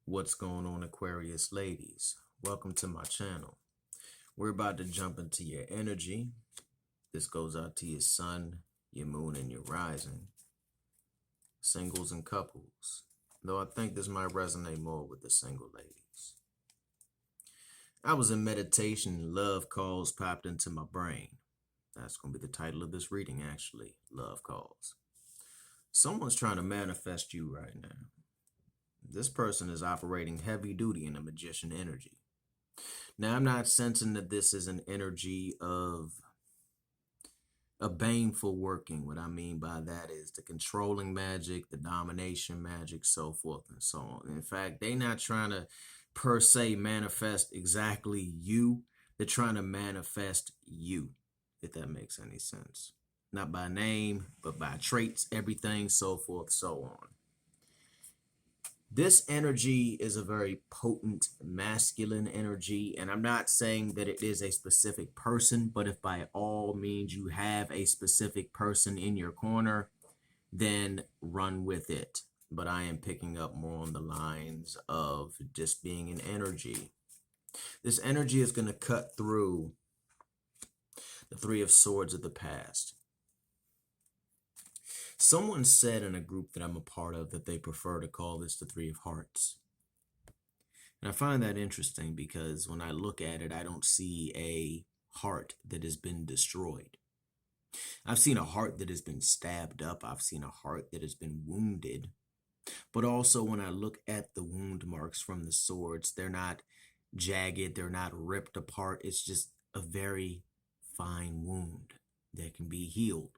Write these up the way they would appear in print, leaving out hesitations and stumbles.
What's going on, Aquarius ladies? Welcome to my channel. We're about to jump into your energy. This goes out to your sun, your moon, and your rising, singles and couples. Though I think this might resonate more with the single ladies. I was in meditation and love calls popped into my brain. That's going to be the title of this reading, actually. Love calls. Someone's trying to manifest you right now. This person is operating heavy duty in a magician energy. Now, I'm not sensing that this is an energy of a baneful working. What I mean by that is the controlling magic, the domination magic, so forth and so on. In fact, they're not trying to per se manifest exactly you. They're trying to manifest you, if that makes any sense. Not by name, but by traits, everything, so forth, so on. This energy is a very potent masculine energy, and I'm not saying that it is a specific person, but if by all means you have a specific person in your corner, then run with it. But I am picking up more on the lines of just being an energy. This energy is going to cut through the Three of Swords of the past. Someone said in a group that I'm a part of that they prefer to call this the Three of Hearts. And I find that interesting because when I look at it, I don't see a heart that has been destroyed. I've seen a heart that has been stabbed up. I've seen a heart that has been wounded. But also when I look at the wound marks from the swords, they're not jagged, they're not ripped apart. It's just a very fine wound that can be healed.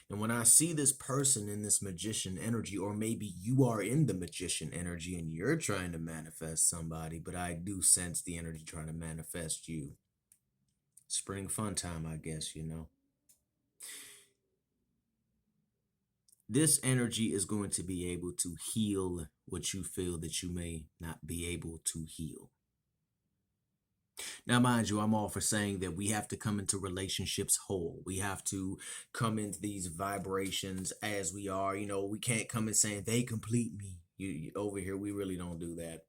And when I see this person in this magician energy, or maybe you are in the magician energy and you're trying to manifest somebody, but I do sense the energy trying to manifest you. Spring fun time, I guess, you know. This energy is going to be able to heal what you feel that you may not be able to heal. Now, mind you, I'm all for saying that we have to come into relationships whole. We have to come into these vibrations as we are. You know, we can't come in saying they complete me. Over here, we really don't do that.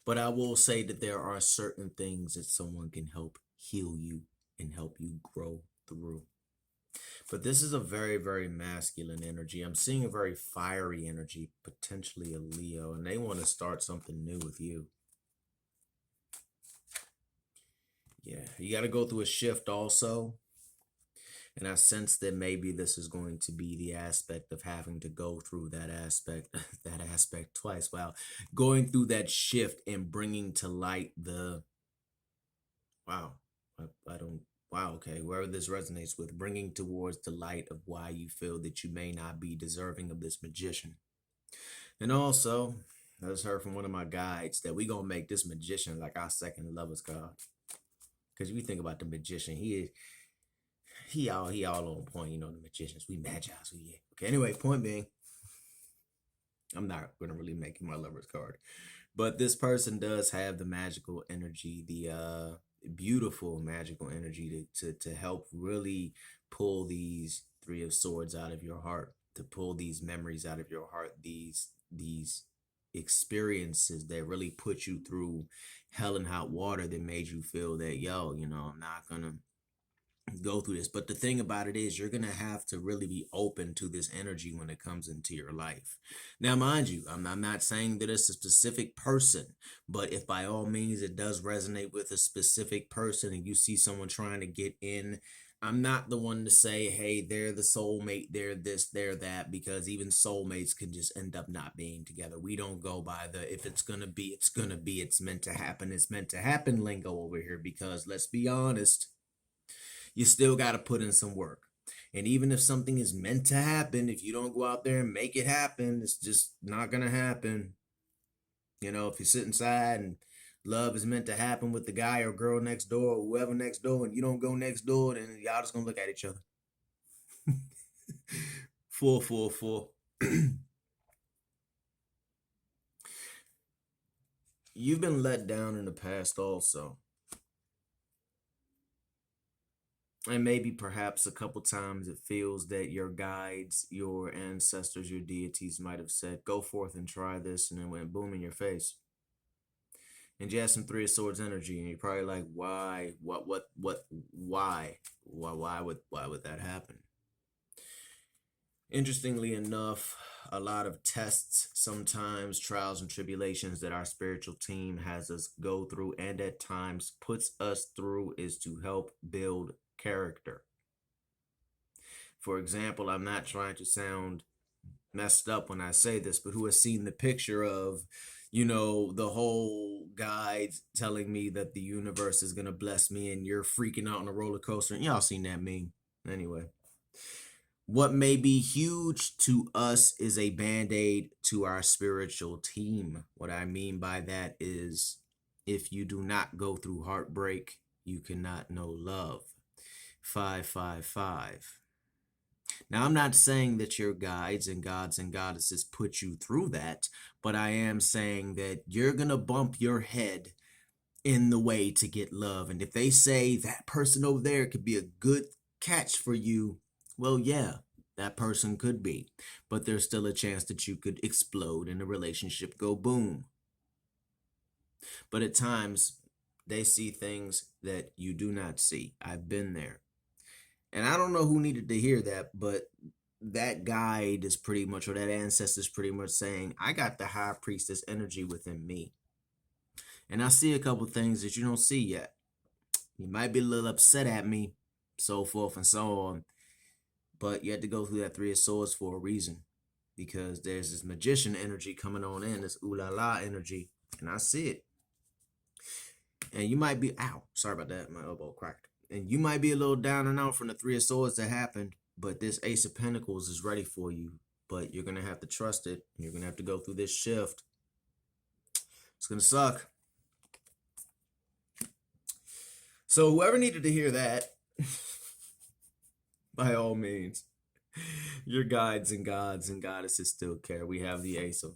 But I will say that there are certain things that someone can help heal you and help you grow through. But this is a very, very masculine energy. I'm seeing a very fiery energy, potentially a Leo, and they want to start something new with you. Yeah, you got to go through a shift also. And I sense that maybe this is going to be the aspect of having to go through that aspect twice. Wow. Going through that shift and bringing to light the, wow, I don't, wow, okay, wherever this resonates with, bringing towards the light of why you feel that you may not be deserving of this magician. And also, I just heard from one of my guides that we going to make this magician like our second lover's card. Because if you think about the magician, he all on point, you know, the magicians. We magi, so yeah. Okay, anyway, point being, I'm not gonna really make him my lover's card. But this person does have the magical energy, the beautiful magical energy to help really pull these Three of Swords out of your heart, to pull these memories out of your heart, these experiences that really put you through hell and hot water that made you feel that, yo, you know, I'm not gonna go through this. But the thing about it is you're going to have to really be open to this energy when it comes into your life. Now, mind you, I'm not saying that it's a specific person, but if by all means it does resonate with a specific person and you see someone trying to get in, I'm not the one to say, hey, they're the soulmate, they're this, they're that, because even soulmates can just end up not being together. We don't go by the, if it's going to be, it's going to be, it's meant to happen, it's meant to happen lingo over here, because let's be honest, you still got to put in some work. And even if something is meant to happen, if you don't go out there and make it happen, it's just not going to happen. You know, if you sit inside and love is meant to happen with the guy or girl next door or whoever next door, and you don't go next door, then y'all just going to look at each other. Four. You've been let down in the past also. And maybe perhaps a couple times it feels that your guides, your ancestors, your deities might have said, go forth and try this, and then went boom in your face. And you have some Three of Swords energy, and you're probably like, why? Why would that happen? Interestingly enough, a lot of tests, sometimes trials and tribulations that our spiritual team has us go through and at times puts us through is to help build character. For example, I'm not trying to sound messed up when I say this, but who has seen the picture of, the whole guide telling me that the universe is going to bless me and you're freaking out on a roller coaster? And y'all seen that meme. Anyway, what may be huge to us is a band-aid to our spiritual team. What I mean by that is, if you do not go through heartbreak, you cannot know love. 555. Now, I'm not saying that your guides and gods and goddesses put you through that, but I am saying that you're going to bump your head in the way to get love. And if they say that person over there could be a good catch for you, well, yeah, that person could be. But there's still a chance that you could explode and the relationship go boom. But at times, they see things that you do not see. I've been there. And I don't know who needed to hear that, but that guide is pretty much, or that ancestor is pretty much saying, I got the high priestess energy within me. And I see a couple things that you don't see yet. You might be a little upset at me, so forth and so on. But you had to go through that Three of Swords for a reason. Because there's this magician energy coming on in, this ooh la la energy. And I see it. And you might be, ow, sorry about that, my elbow cracked. And you might be a little down and out from the Three of Swords that happened, but this Ace of Pentacles is ready for you. But you're going to have to trust it. You're going to have to go through this shift. It's going to suck. So whoever needed to hear that, by all means, your guides and gods and goddesses still care. We have the Ace of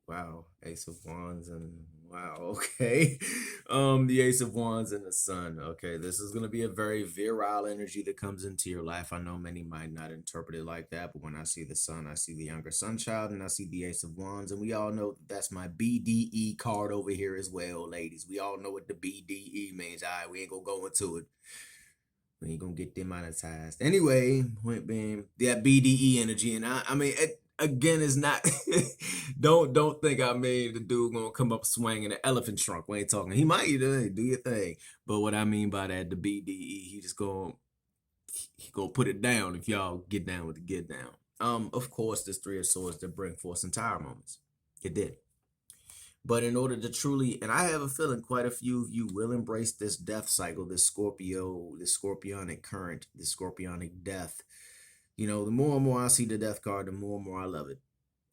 Wands and okay. The Ace of Wands and the Sun. Okay, this is going to be a very virile energy that comes into your life. I know many might not interpret it like that, but when I see the Sun, I see the younger sun child, and I see the Ace of Wands, and we all know that that's my BDE card over here as well, ladies. We all know what the BDE means. All right, we ain't going to go into it. We ain't going to get demonetized. Anyway, point being, that BDE energy, and I mean, again, it's not, don't think I made the dude gonna come up swinging an elephant trunk. We ain't talking. He might do your thing, but what I mean by that, the BDE, he gonna put it down if y'all get down with the get down. Of course, this Three of Swords that bring forth some tire moments. It did. But in order to truly, and I have a feeling quite a few of you will embrace this death cycle, this Scorpio, this scorpionic current, this scorpionic death. The more and more I see the death card, the more and more I love it.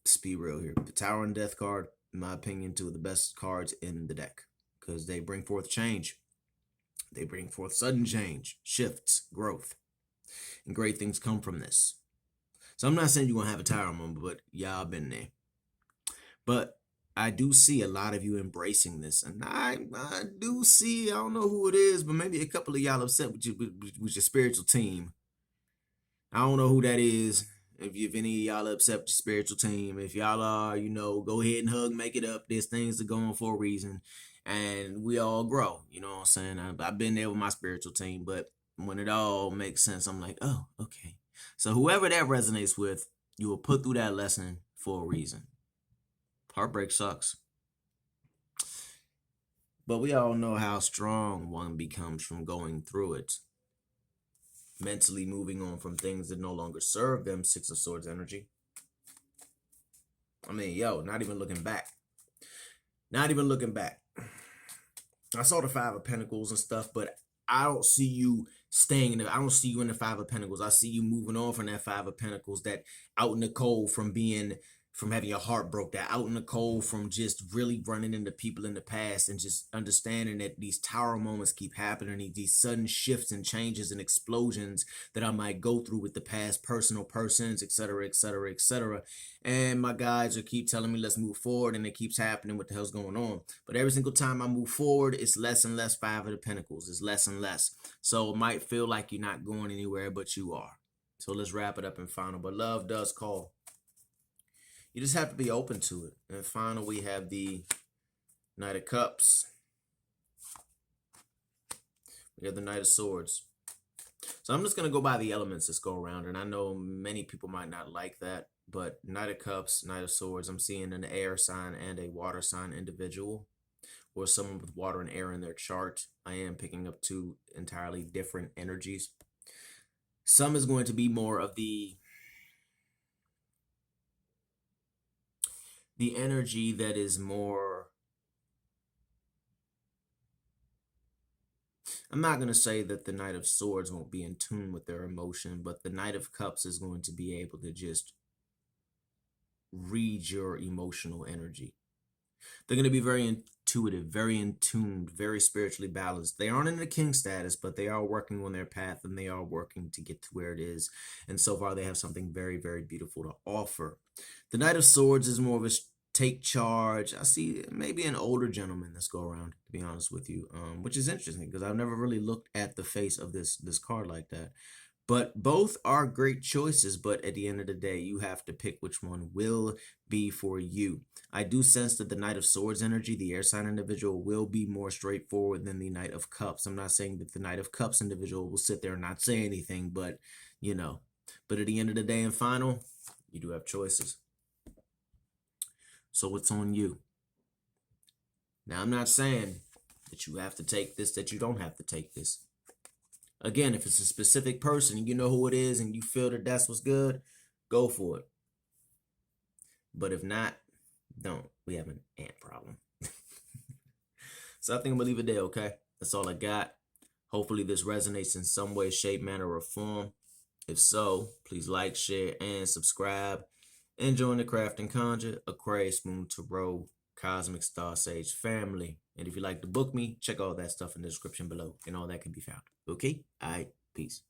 Let's be real here. The Tower and Death card, in my opinion, two of the best cards in the deck because they bring forth change. They bring forth sudden change, shifts, growth, and great things come from this. So I'm not saying you're going to have a Tower moment, but y'all been there. But I do see a lot of you embracing this, and I do see, I don't know who it is, but maybe a couple of y'all upset with your spiritual team. I don't know who that is. If any of y'all upset with your spiritual team, if y'all are, go ahead and hug, make it up. There's things that go on for a reason, and we all grow. You know what I'm saying? I've been there with my spiritual team, but when it all makes sense, I'm like, oh, okay. So whoever that resonates with, you will put through that lesson for a reason. Heartbreak sucks. But we all know how strong one becomes from going through it. Mentally moving on from things that no longer serve them. Six of Swords energy. I mean, not even looking back. Not even looking back. I saw the Five of Pentacles and stuff, but I don't see you staying in it. I don't see you in the Five of Pentacles. I see you moving on from that Five of Pentacles, that out in the cold from being from having your heart broke, that out in the cold, from just really running into people in the past, and just understanding that these tower moments keep happening, these sudden shifts and changes and explosions that I might go through with the past personal persons, etc., etc., etc. And my guides will keep telling me, let's move forward, and it keeps happening. What the hell's going on? But every single time I move forward, it's less and less Five of the Pentacles. It's less and less. So it might feel like you're not going anywhere, but you are. So let's wrap it up in final. But love does call. You just have to be open to it. And final, we have the Knight of Cups. We have the Knight of Swords. So I'm just going to go by the elements this go around. And I know many people might not like that. But Knight of Cups, Knight of Swords, I'm seeing an air sign and a water sign individual, or someone with water and air in their chart. I am picking up two entirely different energies. Some is going to be more of the energy that is more, I'm not going to say that the Knight of Swords won't be in tune with their emotion, but the Knight of Cups is going to be able to just read your emotional energy. They're going to be very intuitive, very in tune, very spiritually balanced. They aren't in the king status, but they are working on their path, and they are working to get to where it is. And so far, they have something very, very beautiful to offer. The Knight of Swords is more of a take charge. I see maybe an older gentleman this go around, to be honest with you, which is interesting because I've never really looked at the face of this card like that. But both are great choices, but at the end of the day, you have to pick which one will be for you. I do sense that the Knight of Swords energy, the air sign individual, will be more straightforward than the Knight of Cups. I'm not saying that the Knight of Cups individual will sit there and not say anything, but, you know. But at the end of the day and final, you do have choices. So it's on you. Now, I'm not saying that you have to take this, that you don't have to take this. Again, if it's a specific person and you know who it is and you feel that that's what's good, go for it. But if not, don't. We have an ant problem. So I think I'm going to leave it there, okay? That's all I got. Hopefully this resonates in some way, shape, manner, or form. If so, please like, share, and subscribe. And join the Craft and Conjure, Aquarius, Moon, Tarot, Cosmic Star Sage family. And if you'd like to book me, check all that stuff in the description below, and all that can be found. Okay? All right. Peace.